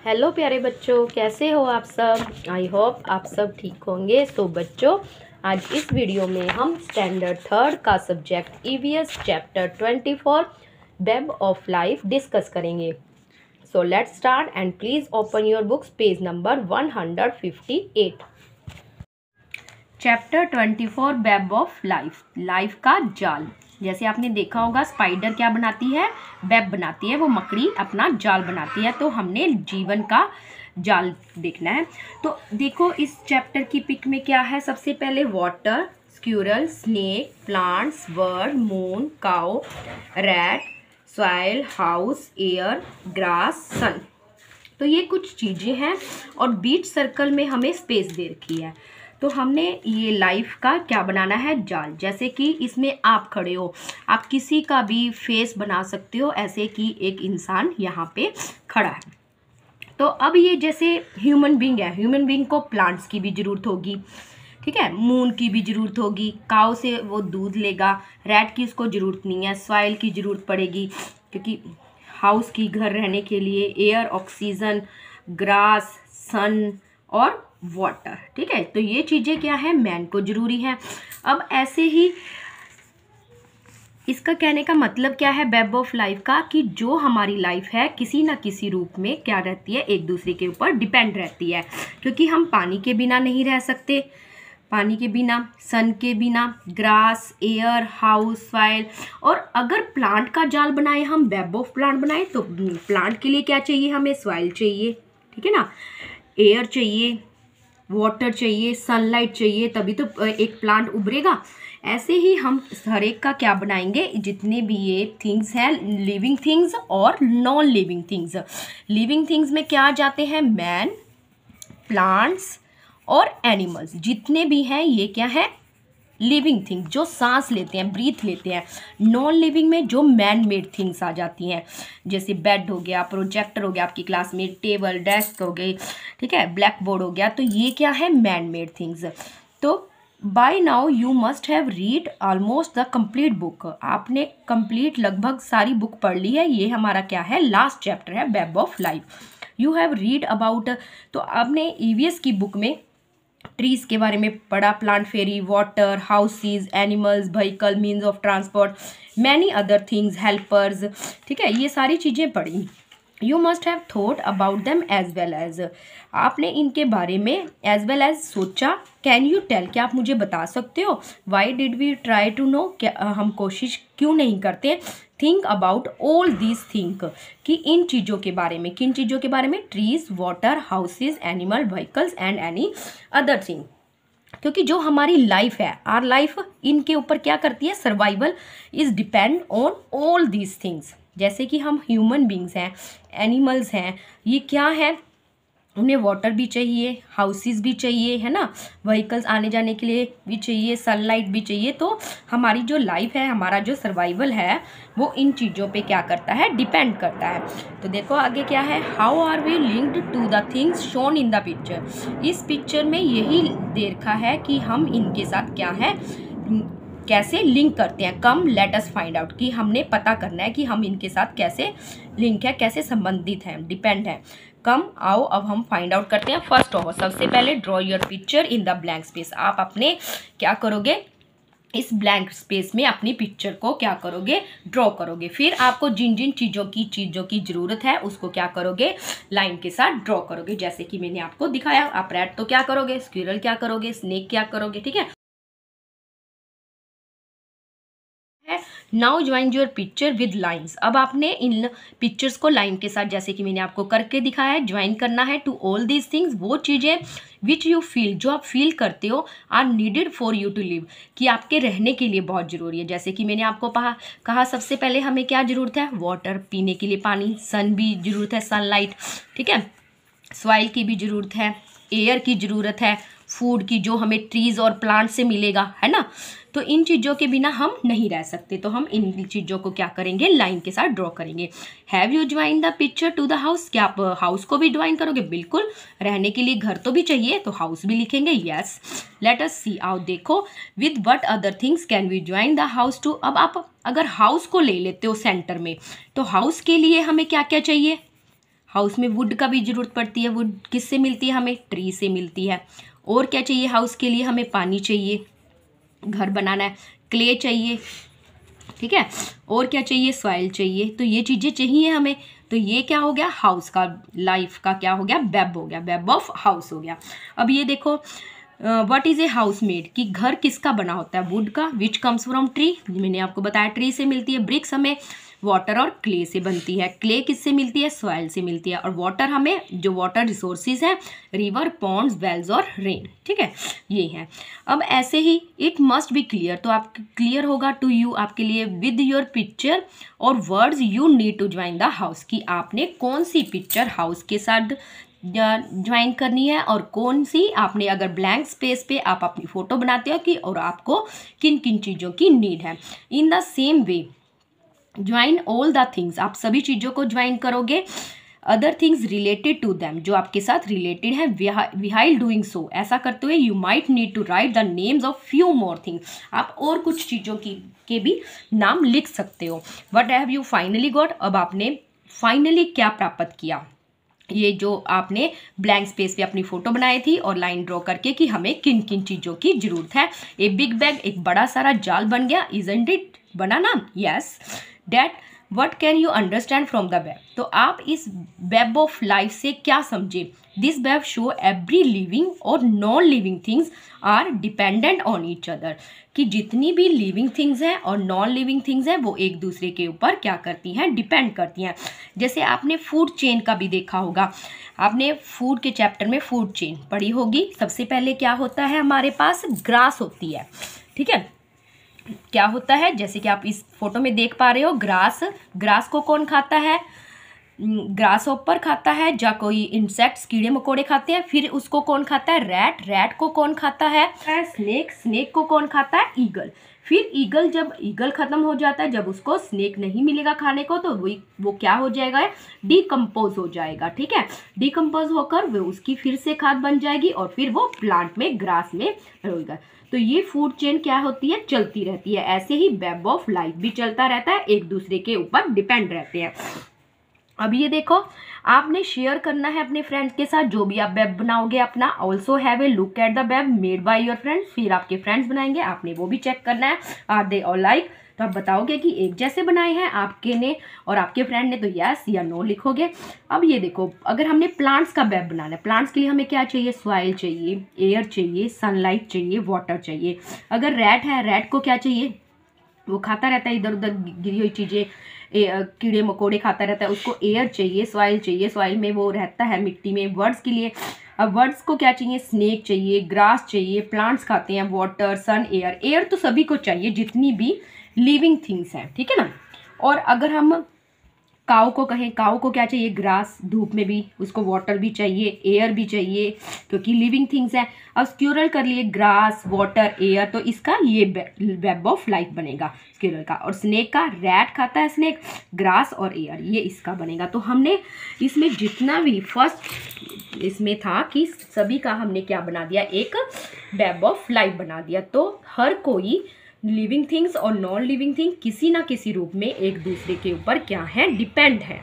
Hello प्यारे बच्चों, कैसे हो आप सब। आई होप आप सब ठीक होंगे। सो बच्चों, आज इस वीडियो में हम स्टैंडर्ड थर्ड का subject EVS chapter 24 web of life discuss करेंगे। So let's start and please open your books, page number 158। Chapter 24 web of life, life का जाल। जैसे आपने देखा होगा, स्पाइडर क्या बनाती है, वेब बनाती है, वो मकड़ी अपना जाल बनाती है। तो हमने जीवन का जाल देखना है। तो देखो इस चैप्टर की पिक में क्या है। सबसे पहले water, squirrel, snake, plants, bird, moon, cow, rat, soil, house, air, grass, sun. तो ये कुछ चीज़ें हैं और बीच सर्कल में हमें स्पेस दे रखी है। तो हमने ये लाइफ का क्या बनाना है, जाल। जैसे कि इसमें आप खड़े हो, आप किसी का भी फेस बना सकते हो, ऐसे कि एक इंसान यहाँ पे खड़ा है। तो अब ये जैसे ह्यूमन बीइंग है, ह्यूमन बीइंग को प्लांट्स की भी ज़रूरत होगी, ठीक है, मून की भी ज़रूरत होगी, काऊ से वो दूध लेगा, रैट की उसको ज़रूरत नहीं है, सॉइल की ज़रूरत पड़ेगी क्योंकि हाउस की घर रहने के लिए, एयर ऑक्सीजन, ग्रास, सन और वाटर, ठीक है। तो ये चीज़ें क्या है, मैन को ज़रूरी है। अब ऐसे ही इसका कहने का मतलब क्या है वेब ऑफ लाइफ का, कि जो हमारी लाइफ है किसी ना किसी रूप में क्या रहती है, एक दूसरे के ऊपर डिपेंड रहती है। क्योंकि हम पानी के बिना नहीं रह सकते, पानी के बिना, सन के बिना, ग्रास, एयर, हाउस, सॉइल। और अगर प्लांट का जाल बनाए हम, वेब ऑफ प्लांट बनाए, तो प्लांट के लिए क्या चाहिए, हमें सॉइल चाहिए, ठीक है ना, एयर चाहिए, वाटर चाहिए, सनलाइट चाहिए, तभी तो एक प्लांट उभरेगा। ऐसे ही हम हर एक का क्या बनाएंगे, जितने भी ये थिंग्स हैं, लिविंग थिंग्स और non living things. Living things में क्या आ जाते हैं, मैन, प्लांट्स और एनिमल्स। जितने भी हैं ये क्या है, लिविंग थिंग, जो सांस लेते हैं, ब्रीथ लेते हैं। नॉन लिविंग में जो मैन मेड थिंग्स आ जाती हैं, जैसे बेड हो गया, प्रोजेक्टर हो गया आपकी क्लास में, टेबल, डेस्क हो गई, ठीक है, ब्लैक बोर्ड हो गया। तो ये क्या है, मैन मेड थिंग्स। तो by now you must have read almost the complete book. आपने कंप्लीट लगभग सारी बुक पढ़ ली है। ये हमारा क्या है, लास्ट चैप्टर है, web of life. You have read about, तो आपने ईवीएस की बुक में ट्रीज के बारे में पढ़ा, plant ferry, water, houses, animals, vehicle, means of transport, many other things, helpers, ठीक है, ये सारी चीज़ें पढ़ी। You must have thought about them as well as, आपने इनके बारे में एज वेल एज सोचा। कैन यू टेल, क्या आप मुझे बता सकते हो, why did we try to know, क्या हम कोशिश क्यों नहीं करते, think about all these things, कि इन चीज़ों के बारे में, किन चीज़ों के बारे में, trees, water, houses, animal, vehicles and any other thing. क्योंकि जो हमारी लाइफ है, आर लाइफ, इनके ऊपर क्या करती है, survival is depend on all these things. जैसे कि हम ह्यूमन बींग्स हैं, एनिमल्स हैं, ये क्या है, उन्हें वाटर भी चाहिए, हाउसेस भी चाहिए, है ना, व्हीकल्स आने जाने के लिए भी चाहिए, सनलाइट भी चाहिए। तो हमारी जो लाइफ है, हमारा जो सर्वाइवल है, वो इन चीज़ों पे क्या करता है, डिपेंड करता है। तो देखो आगे क्या है, how are we linked to the things shown in the picture. इस पिक्चर में यही दे रखा है कि हम इनके साथ क्या है, कैसे लिंक करते हैं। कम लेट अस फाइंड आउट, कि हमने पता करना है कि हम इनके साथ कैसे लिंक है, कैसे संबंधित हैं, डिपेंड है। कम आओ अब हम फाइंड आउट करते हैं। फर्स्ट ऑफ ऑल, सबसे पहले draw your picture in the blank space. आप अपने क्या करोगे, इस ब्लैंक स्पेस में अपनी पिक्चर को क्या करोगे, ड्रॉ करोगे। फिर आपको जिन जिन चीज़ों की ज़रूरत है उसको क्या करोगे, लाइन के साथ ड्रॉ करोगे। जैसे कि मैंने आपको दिखाया, आप रैट तो क्या करोगे, स्क्विरल क्या करोगे, स्नेक क्या करोगे, ठीक है। Now join your picture with lines. अब आपने इन पिक्चर्स को लाइन के साथ, जैसे कि मैंने आपको करके दिखाया है, ज्वाइन करना है टू ऑल दीज थिंग्स, वो चीज़ें विच यू फील, जो आप फील करते हो, are needed for you to live, कि आपके रहने के लिए बहुत ज़रूरी है। जैसे कि मैंने आपको कहा सबसे पहले हमें क्या ज़रूरत है, वाटर, पीने के लिए पानी, सन भी ज़रूरत है, सनलाइट, ठीक है, सॉइल की भी ज़रूरत है, एयर की ज़रूरत है, फूड की जो हमें ट्रीज़ और प्लांट से मिलेगा, है ना। तो इन चीज़ों के बिना हम नहीं रह सकते। तो हम इन चीज़ों को क्या करेंगे, लाइन के साथ ड्रॉ करेंगे। Have you join the picture to the house, क्या आप हाउस को भी ज्वाइन करोगे, बिल्कुल, रहने के लिए घर तो भी चाहिए, तो हाउस भी लिखेंगे, यस। लेट अस सी, आओ देखो, with what other things can we join the house to. अब आप अगर हाउस को ले लेते हो सेंटर में, तो हाउस के लिए हमें क्या क्या चाहिए, हाउस में वुड का भी ज़रूरत पड़ती है। वुड किससे मिलती है हमें? ट्री से मिलती है। और क्या चाहिए हाउस के लिए? हमें पानी चाहिए, घर बनाना है, क्ले चाहिए, ठीक है। और क्या चाहिए? सॉइल चाहिए। तो ये चीज़ें चाहिए हमें। तो ये क्या हो गया? हाउस का, लाइफ का क्या हो गया? वेब हो गया, वेब ऑफ हाउस हो गया। अब ये देखो, what is a house made, कि घर किसका बना होता है? वुड का, विच कम्स फ्रॉम ट्री, मैंने आपको बताया ट्री से मिलती है। ब्रिक्स हमें वाटर और क्ले से बनती है। क्ले किससे मिलती है? सॉइल से मिलती है। और वाटर हमें, जो वाटर रिसोर्सेज हैं, रिवर, पॉन्ड्स, वेल्स और रेन, ठीक है, ये है। अब ऐसे ही इट मस्ट बी क्लियर, तो आप क्लियर होगा टू यू, आपके लिए, विद योर पिक्चर और words you need to join the house, कि आपने कौन सी पिक्चर हाउस के साथ ज्वाइन करनी है और कौन सी आपने, अगर ब्लैंक स्पेस पे आप अपनी फोटो बनाते हो कि, और आपको किन किन चीज़ों की नीड है। In the same way join all the things, आप सभी चीज़ों को ज्वाइन करोगे। Other things related to them, जो आपके साथ रिलेटेड है। व्हाइल डूइंग सो, ऐसा करते हुए you might need to write the names of few more things, आप और कुछ चीज़ों की के भी नाम लिख सकते हो। What have you finally got, अब आपने फाइनली क्या प्राप्त किया? ये जो आपने ब्लैंक स्पेस पे अपनी फोटो बनाई थी और लाइन ड्रॉ करके कि हमें किन किन चीज़ों की जरूरत है। ए बिग बैग, एक बड़ा सारा जाल बन गया, इजंट इट, बना ना? Yes. That what can you understand from the web, तो आप इस वेब ऑफ लाइफ से क्या समझे? This web show every living और non living things are dependent on each other, कि जितनी भी लिविंग थिंग्स हैं और नॉन लिविंग थिंग्स हैं वो एक दूसरे के ऊपर क्या करती हैं? डिपेंड करती हैं। जैसे आपने फूड चेन का भी देखा होगा, आपने फूड के चैप्टर में फूड चेन पढ़ी होगी। सबसे पहले क्या होता है? हमारे पास ग्रास होती है, ठीक है। क्या होता है? जैसे कि आप इस फोटो में देख पा रहे हो, ग्रास, ग्रास को कौन खाता है? ग्रास ऊपर खाता है, या कोई इंसेक्ट्स, कीड़े मकोड़े खाते हैं। फिर उसको कौन खाता है? रैट, रैट को कौन खाता है? स्नेक, स्नेक को कौन खाता है? ईगल। फिर ईगल, जब ईगल खत्म हो जाता है, जब उसको स्नेक नहीं मिलेगा खाने को, तो वो क्या हो जाएगा? डिकम्पोज हो जाएगा, ठीक है। डिकम्पोज होकर वो उसकी फिर से खाद बन जाएगी और फिर वो प्लांट में, ग्रास में रहेगा। तो ये फूड चेन क्या होती है? चलती रहती है। ऐसे ही वेब ऑफ लाइफ भी चलता रहता है, एक दूसरे के ऊपर डिपेंड रहते हैं। अब ये देखो, आपने शेयर करना है अपने फ्रेंड्स के साथ, जो भी आप वेब बनाओगे अपना। Also have a look at the web made by your friends, फिर आपके फ्रेंड्स बनाएंगे, आपने वो भी चेक करना है, आर दे ऑल लाइक, तो आप बताओगे कि एक जैसे बनाए हैं आपके ने और आपके फ्रेंड ने, तो यस या नो लिखोगे। अब ये देखो, अगर हमने प्लांट्स का वेब बनाना है, प्लांट्स के लिए हमें क्या चाहिए? सॉइल चाहिए, एयर चाहिए, सनलाइट चाहिए, वाटर चाहिए। अगर रैट है, रैट को क्या चाहिए? वो खाता रहता है इधर उधर गिरी हुई चीज़ें, कीड़े मकोड़े खाता रहता है, उसको एयर चाहिए, सॉइल चाहिए, सॉइल में वो रहता है मिट्टी में। वर्ड्स के लिए, अब वर्ड्स को क्या चाहिए? स्नेक चाहिए, ग्रास चाहिए, प्लांट्स खाते हैं, वाटर, सन, एयर, एयर तो सभी को चाहिए जितनी भी लिविंग थिंग्स हैं, ठीक है ना। और अगर हम काऊ को कहें, काऊ को क्या चाहिए? ग्रास, धूप में भी उसको वाटर भी चाहिए, एयर भी चाहिए, क्योंकि लिविंग थिंग्स है। अब स्क्यूरल कर लिए, ग्रास, वाटर, एयर, तो इसका ये वेब ऑफ लाइफ बनेगा स्क्यूरल का। और स्नेक का, रैट खाता है स्नेक, ग्रास और एयर, ये इसका बनेगा। तो हमने इसमें जितना भी फर्स्ट इसमें था कि सभी का हमने क्या बना दिया? एक वेब ऑफ लाइफ बना दिया। तो हर कोई लिविंग थिंग्स और नॉन लिविंग थिंग किसी ना किसी रूप में एक दूसरे के ऊपर क्या है? डिपेंड है।